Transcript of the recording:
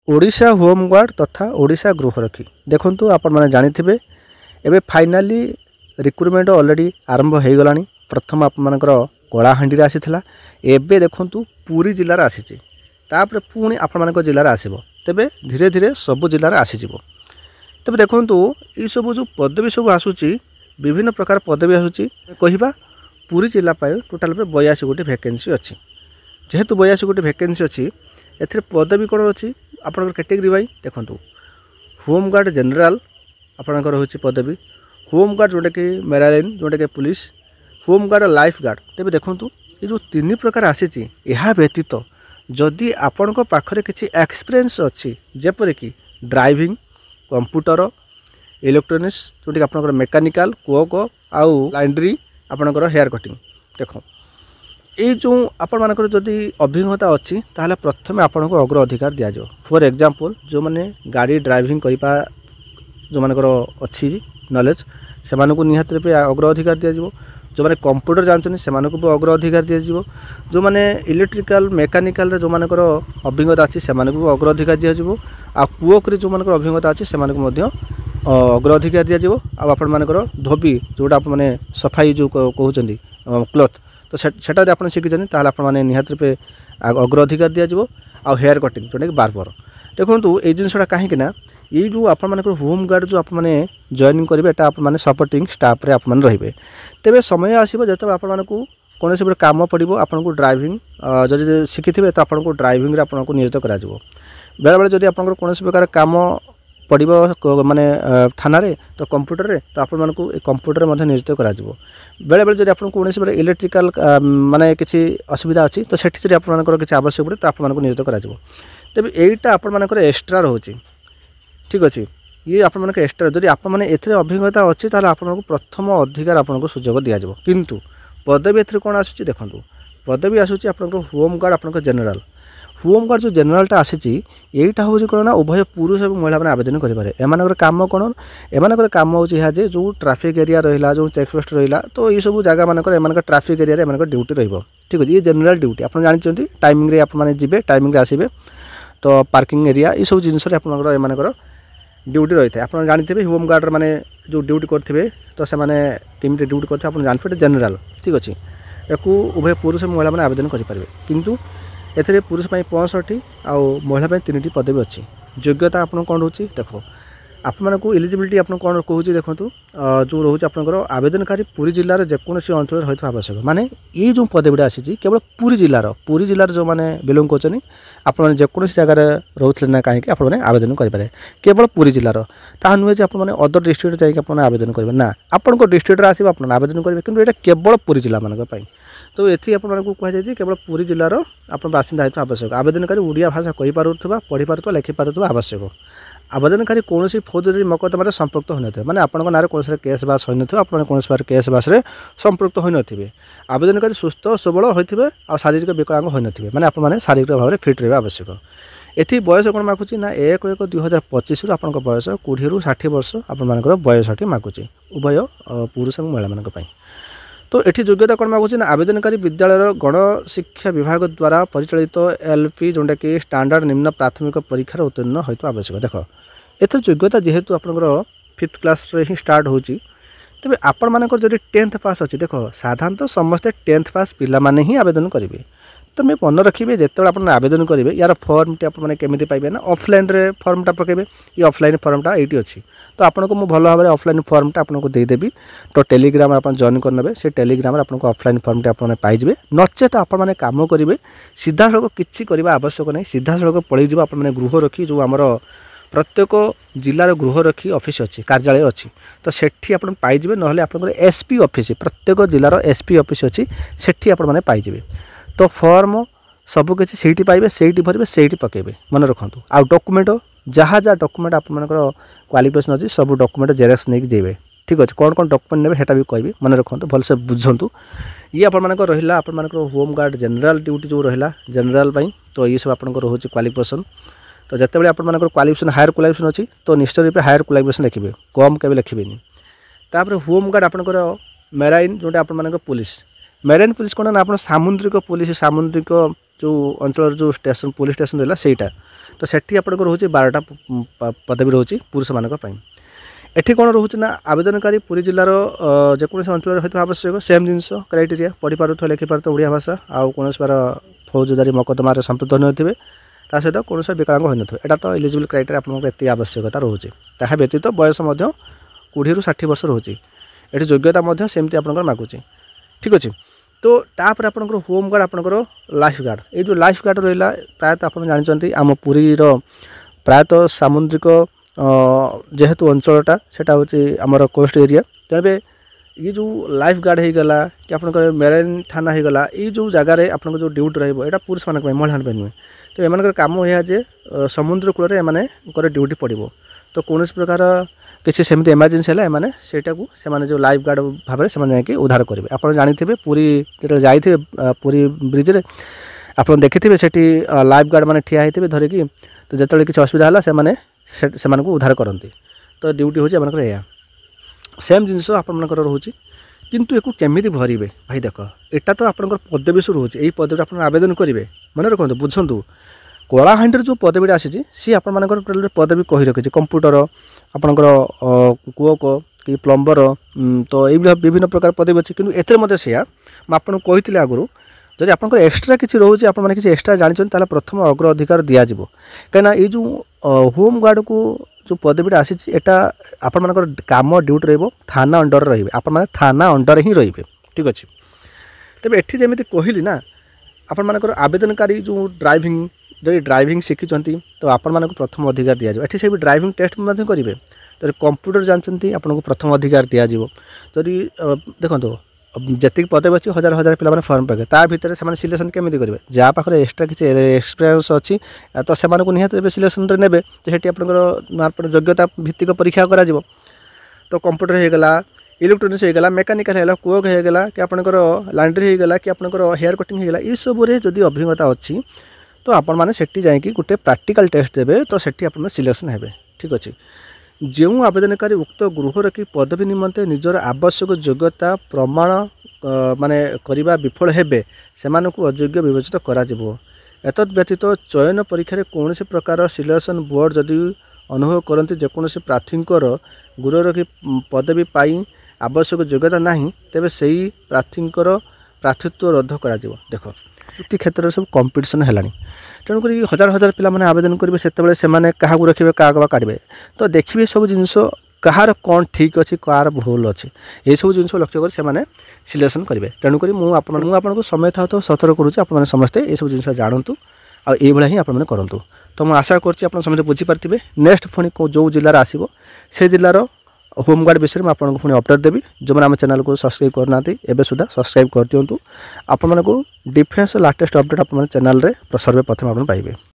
Odisha home guard तथा ओडिशा गृहरक्षी देखंतु आपण माने जानिथिबे एबे फाइनाली रिक्रुटमेंट ऑलरेडी आरंभ हो गला। प्रथम आप मानकर कलाहांडी आसीथिला एबे देखंतु पुरी जिल्ला रे आसीची तापर पुणी आपण मानक जिल्ला रे आसीबो तबे धीरे धीरे सब जिल्ला रे आसीजिवो। तबे देखंतु ई सब जो पदवी सब आसुची विभिन्न प्रकार पदवी आसुची कहिबा पुरी जिल्ला पाए टोटाल पे 82 गोटी वैकेंसी अछि। जेहेतु 82 गोटी वैकेंसी अछि एथिरे पदवी कोन अछि आपनकर कैटेगरी वाई देखंतु होमगार्ड जनरल आपनकर होची पदवी होमगार्ड जोटा कि मेराइन जोटा कि पुलिस होमगार्ड लाइफ गार्ड। तेबे देखंतु ये जो तीन प्रकार आसीची एहा व्यतीत जदि आपनक पाखरे किछि एक्सपीरियंस अछि जेपर कि ड्राइविंग कंप्यूटर इलेक्ट्रोनिक्स जोटा कि आपनकर मेकानिकल कोक आउ लॉन्ड्री आपनकर हेयर कटिंग देखो ये जो आपण मानकर जदि अभिज्ञता अच्छी ताहले प्रथमे आपन को अग्र अधिकार दिया जाओ। फॉर एग्जांपल जो माने गाड़ी ड्राइविंग करिपा जो मानकर अच्छी नॉलेज से मानक निहात रूपे अग्र अधिकार दिया जाओ। जो माने कंप्यूटर जानछन से मानक भी अग्र अधिकार दिया जाओ। जो माने इलेक्ट्रिकल मेकानिकल रे जो मानकर अभिज्ञता अच्छी से मानक भी अग्र अधिकार दिया जाओ। आ कुओक रे जो मानकर अभिज्ञता अच्छी से मानक मध्य अग्र अधिकार दिया जाओ। आ आपण मानकर धोबी जोटा आप माने सफाई जो कहउचंदी क्लॉथ तो सेटा आप शिखिं ताल आपने निहात रूपे अग्र अधिकार दिज्व। आ हेयर कटिंग जोटा कि बार्बर देखो ये जिनसा कहीं ये जो आप होमगार्ड जो आपने जॉइनिंग करेंगे एटा आप सपोर्टिंग स्टाफ रे आप रे तेरे समय आसो जो आपको कौन से कम पड़ो आपको ड्राइविंग जब शिखि थे तो आपको ड्राइविंग आपको नियोजित कर बेले बेले जब आप कौन प्रकार कम पड़ो माने थाना रे तो कंप्यूटर रे तो आपण मानकु कंप्यूटर मध्ये नियोजित करा जिवो। बेले बेले जदि आपण कोनोसी बेले इलेक्ट्रिकल माने किछि असुविधा अछि तो सेठी जदि आपण मानकर किछि आवश्यक पड़े तो आपण मानकु नियोजित करा जिवो। तबे एईटा आपण मानकर एक्स्ट्रा रहउछि ठीक अछि। ये आपण मानकर एक्स्ट्रा जदि आपण माने एथिरे अभिज्ञता अछि ताले आपण मानकु प्रथम अधिकार आपण को सुयोग दिया जिवो। किंतु पदवी एथिरे कोन आसुछि देखंतु पदवी आसुछि आपण को होमगार्ड आपण जनरल होमगार्ड जो जनरलटा आसी यहीटा हूँ कौन ना उभय पुरुष और महिला मैंने आवेदन करें। एम कम कौन एम कम हूँ जे जो ट्राफिक एरिया रहा जो चेकपोस्ट रहा तो ये सब जगह मानक एम ट्राफिक एरिया एम ड्यूटी रही ठीक अच्छे। ये जनरल ड्यूटी आप जानते टाइमिंग रे आप जी टाइमिंग आसबे तो पार्किंग एरिया ये सब जिनस एमकर ड्यूटी रही है। आप जानते होमगार्ड माने जो ड्यूटी करेंगे तो से केमी ड्यूटी करते आप जानते जनरल ठीक अच्छे। या उभय पुरुष और महिला मैंने आवेदन करेंगे किंतु एथिरे पुरुष 65 आउ महिला 3टी पदवी अच्छी। योग्यता आपन कौन रोचे देखो आप इलिजिबिलिटी आप कौन कहूँ देखो जो रोचे आपंकर आवेदनकारी पुरी जिलार जेकोसी अंचल होता आवश्यक माने ये जो पदवीटा आसी केवल पुरी जिलार जो मैंने बिलोंग कर आप जेकोसी जगार रोचे ना कहीं आप आवेदन करेंगे केवल पुरी जिलार ता नुहे आप अदर डिस्ट्रिक्ट जाकि आवेदन करेंगे ना आपण डिस्ट्रिक्ट आसो आप आवेदन करेंगे किंतु ये केवल पुरी जिला मानी तो ये आपको कहुई केवल पुरी जिलार आप बासिंदा होता आवश्यक आवेदनकारी ओडिया भाषा कहीपा पढ़ी पार लिखिपार आवश्यक आवेदनकारी कौन फौजदारी मकदमा संपृक्त होना माने आपन ना कौन केस बास होना आप कौन केस बास संपृक्त होना आवेदनकारी सुस्थ सबल होते आ शारीरिक विकलांग होना माने आप शारीरिक भाव में फिट रहा आवश्यक। एथि बयस कौन मागुची ना 1/1/2025 आपण बयस 20 ରୁ 60 वर्ष आपर बयसटी मागुची उभय पुरुष और महिला मानी। तो ये योग्यता कौन मागुची ना आवेदनकारी विद्यालय गण शिक्षा विभाग द्वारा परिचालित LP जोटा कि स्टैंडर्ड निम्न प्राथमिक परीक्षार उत्तीर्ण होता आवश्यक। देख एथर योग्यता जेहेतु आपंकर 5th क्लास ही स्टार्ट होची तेज आपण मानकर जब 10th पास अच्छी देख साधारणतः समस्ते 10th पास पिला माने ही आवेदन करेंगे। तो मैं मन रखिए जिते आप आवेदन करेंगे यार फर्म टी आपमि पाइबे ना ऑफलाइन रे फर्मटा पकेबे ये ऑफलाइन फर्मटा ये अच्छी तो आपको मुझे भल भाव में ऑफलाइन फर्मटा आपको देदेवी तो टेलीग्राम आप जॉइन करने से टेलीग्राम आपको ऑफलाइन फर्मटा आप पाइबे नचे तो आप कम करेंगे सीधा सड़क किसी करवा आवश्यक नहीं सीधा सड़क पलैज आप गृह रखी जो आमर प्रत्येक जिलार गृह रखी ऑफिस अच्छी कार्यालय अच्छी तो सेठी आप पाइबे ना आप SP ऑफिस प्रत्येक जिलार SP ऑफिस अच्छी सेठी आप पाइबे तो फॉर्म सबकि से पाइबे से भरवे से पकेबे मन रखु आ डॉक्यूमेंट जहाँ जहाँ डॉक्यूमेंट आपंकर क्वालिफिकेशन अच्छी सब डॉक्यूमेंट जेरक्स नहीं जेबे ठीक अच्छे कौन कौन डॉक्यूमेंट ने भी कहबी मन रखु भलसे बुझंतु। ये आपर रहा आपर होमगार्ड जनरल ड्यूटी जो रहा जनरल तो ये सब आपंकर रोचे क्वालिफिकेशन तो जिते आपर क्वालिफिकेशन हायर क्वालिफिकेशन अच्छी तो निश्चित रूप हायर क्वालिफिकेशन लिखे कम के लिखे तापर होमगार्ड आपंकर मेराइन जोटा आपर पुलिस मेराइन पुलिस कौन ना आप सामुद्रिक पुलिस सामुद्रिक जो अंचल जो स्टेशन पुलिस स्टेशन रहा सेटा तो सेठी आपंकर रोचे 12टा पदवी रोचे पुरुष मानक एठी कौन रोचे ना आवेदनकारी पुरी जिलार जेकोसी अंचल होता आवश्यक सेम जिनस क्राइटेरिया पढ़ी पार्थ लिखिपार ओडिया भाषा आउ कौन बार फौजदारी मकदमार संपृक्त होते ता सहित कौन विकलांग होन एटा तो एलिजिबल क्राइटेरिया आपको आवश्यकता रोचे ता व्यतीत बयस 20 ରୁ 60 वर्ष रोचे ये योग्यता सेमती आप मागुचे ठीक अच्छे तो तापर आपंकर होम गार्ड आपंकर लाइफ गार्ड ये जो लाइफ गार्ड रहा प्रायतः आप जानते आम पुरीर प्रायतः सामुद्रिक जेहेतु अंचलटा सेटा हूँ आमर कोस्ट एरिया तेरे ये जो लाइफ गार्ड हो गला कि आपंकर मेराइन थाना हो गला ये जो जगार आप जो ड्यूटी रहा पुरुष मान महिला नुहे तो एम कम यह जे समुद्र कूल एम ड्यूटी पड़ो तो कौन प्रकार किसी सेमती इमरजेंसी है एमाने सेटा को से जो लाइफ गार्ड भाव में जाकि उद्धार करेंगे आप जानते पुरी जो जाइए पुरी ब्रिज रे आप देखिथे से लाइफ गार्ड मैंने ठिया होते धरिकी तो जो किसी असुविधा है से उद्धार करती तो ड्यूटी हूँ या सेम जिनस आपर रोचे किंतु एक केमी भरवे भाई देख एटा तो आपंकर पदवी रोचे यही पदवी आप आवेदन करेंगे मन रखु बुझु कलाहांडी जो पदवी आसी सी आपर पदवी कही रखी कंप्यूटर आपणकर कुओक कि प्लम्बर तो ये विभिन्न प्रकार पदवी अच्छी किंतु एथे मत से आपको कही आगुरी जब आप एक्सट्रा किसी रोचे आप किसी एक्सट्रा जानते प्रथम अग्र अधिकार दिज्व कहीं ये जो होम गार्ड को जो पदवीटा आसी एटा आपर काम ड्यूटी रही थाना अंडर रही आप थाना अंडर ही रही ठीक अच्छे तेज एटी जमी कहली ना आपर आवेदनकारी जो ड्राइविंग जब ड्राइविंग शिखिंट तो आपण प्रथम अधिकार दिज्व ये से भी ड्राइविंग टेस्ट करेंगे तो कंप्यूटर जानते आपको प्रथम अधिकार दिज्व जदि देखो जी पदवी अच्छी हजार हजार पिला फर्म पके ता भितर से सिलेक्शन केमी करेंगे जहाँ पाखे एक्सट्रा किसी एक्सपीरियंस अच्छी तो से निहत सिलेक्शन ने तो ये आपंकर योग्यता भित्तिक परीक्षा करा तो कंप्यूटर हो गला इलेक्ट्रोनिक्स हो गला मेकानिकल होगा कुक हो गला कि आपंकर लॉन्ड्री हो गला कि आपंकर हेयर कटिंग हो गला ये सब जदि अभिज्ञता अच्छी तो आपण मैंने सेठी जाकि गोटे प्रैक्टिकल टेस्ट देवे तो सेठी आप सिलेक्शन हेबे ठीक अच्छे जो आवेदनकारी उक्त गृह रखी पदवी निमंते निजर आवश्यक योग्यता प्रमाण माने करवा विफल हेबे सेमानकु को अयोग्य विवेचित करा जिवो एतद व्यतीत चयन परीक्षा कौन प्रकार सिलेक्शन बोर्ड जदि अनुभव करती जेकोसी प्रार्थींकर गृह रखी पदवी पाई आवश्यक योग्यता नहीं तेबे सही प्रार्थींकर प्रार्थीत्व रद्द करा जिवो देख वृत्ति क्षेत्र सब कंपिटिशन है तेणुक हजार हजार पिला माने आवेदन करेंगे से क्या रखिए क्या काढ़े तो देखिए सब जिनस कहार कौन ठीक अच्छी कहार भूल अच्छी ये सब जिन लक्ष्य कर से सिलेक्शन करेंगे तेणुक मुझे समय था तो सतर्क करुँच आप समस्ते ये सब जिन जानतु आई ही आप करूँ तो मुझे आशा कर बुझीपारे नेक्स्ट पुणी जो जिलार आसो से जिलार होमगार्ड विषय में आपको पुणी अपडेट देवी जो मैंने आम चैनल को सब्सक्राइब करना एवं सुधा सब्सक्राइब कर दिंतु आपको डिफेन्स लाटेस्ट अपडेट आप चैनल सर्वे प्रथम आप पाइबे।